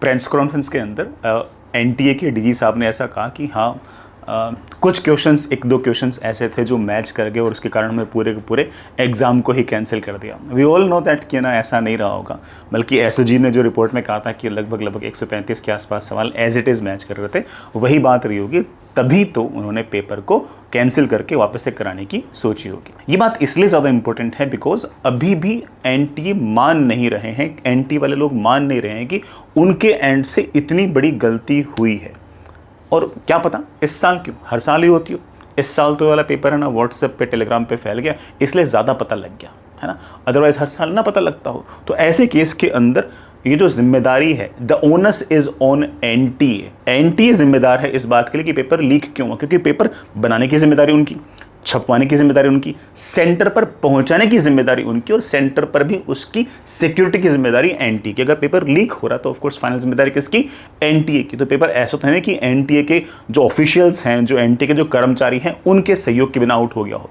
Press conference के अंदर NTA के डीजी साहब ने ऐसा कहा कि हाँ कुछ क्वेश्चंस, एक दो क्वेश्चंस ऐसे थे जो मैच कर गए और उसके कारण मैं पूरे के पूरे एग्ज़ाम को ही कैंसिल कर दिया। वी ऑल नो दैट कि ना ऐसा नहीं रहा होगा, बल्कि एसओजी ने जो रिपोर्ट में कहा था कि लगभग 135 के आसपास सवाल एज इट इज़ मैच कर रहे थे, वही बात रही होगी, तभी तो उन्होंने पेपर को कैंसिल करके वापस से कराने की सोची होगी। ये बात इसलिए ज़्यादा इंपॉर्टेंट है बिकॉज अभी भी एनटीए मान नहीं रहे हैं, एनटीए वाले लोग मान नहीं रहे हैं कि उनके एंड से इतनी बड़ी गलती हुई है। और क्या पता इस साल क्यों, हर साल ही होती हो, इस साल तो वाला पेपर है ना व्हाट्सएप पे टेलीग्राम पे फैल गया, इसलिए ज़्यादा पता लग गया है ना, अदरवाइज हर साल ना पता लगता हो। तो ऐसे केस के अंदर ये जो जिम्मेदारी है, the onus is on NTA. NTA जिम्मेदार है इस बात के लिए कि पेपर लीक क्यों हुआ, क्योंकि पेपर बनाने की जिम्मेदारी उनकी, छपवाने की जिम्मेदारी उनकी, सेंटर पर पहुंचाने की जिम्मेदारी उनकी, और सेंटर पर भी उसकी सिक्योरिटी की जिम्मेदारी एनटीए की। अगर पेपर लीक हो रहा तो ऑफकोर्स फाइनल जिम्मेदारी किसकी, एनटीए की। तो पेपर ऐसा तो है नहीं कि एनटीए के जो ऑफिशियल्स हैं, जो एनटीए के जो कर्मचारी हैं, उनके सहयोग के बिना आउट हो गया हो।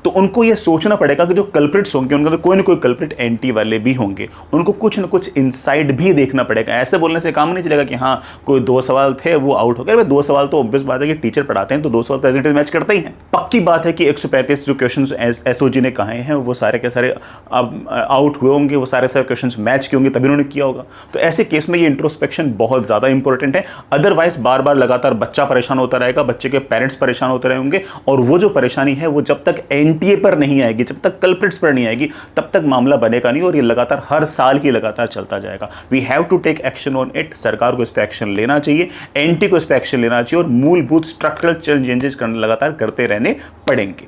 तो उनको ये सोचना पड़ेगा कि जो कल्प्रिट्स होंगे उनका तो कोई ना कोई कल्प्रिट एंटी वाले भी होंगे, उनको कुछ ना कुछ इनसाइड भी देखना पड़ेगा। ऐसे बोलने से काम नहीं चलेगा कि हाँ कोई 2 सवाल थे वो आउट हो गए। 2 सवाल तो ऑब्वियस बात है कि टीचर पढ़ाते हैं तो 2 सवाल तो एज इट इज मैच करते ही हैं। पक्की बात है कि 135 जो क्वेश्चन एसओजी ने कहे हैं वो सारे के सारे अब आउट हुए होंगे, वो सारे क्वेश्चन मैच किए होंगे तभी उन्होंने किया होगा। तो ऐसे केस में ये इंट्रोस्पेक्शन बहुत ज़्यादा इंपॉर्टेंट है। अदरवाइज बार बार लगातार बच्चा परेशान होता रहेगा, बच्चे के पेरेंट्स परेशान होते रहेंगे, और वो जो परेशानी है वो जब तक एनटीए पर नहीं आएगी, जब तक कल्प्रिट्स पर नहीं आएगी, तब तक मामला बनेगा नहीं, और ये लगातार हर साल ही लगातार चलता जाएगा। We have to take action on it. सरकार को इस पर एक्शन लेना चाहिए, एनटी को इस पर एक्शन लेना चाहिए, और मूलभूत स्ट्रक्चरल चेंजेस लगातार करते रहने पड़ेंगे।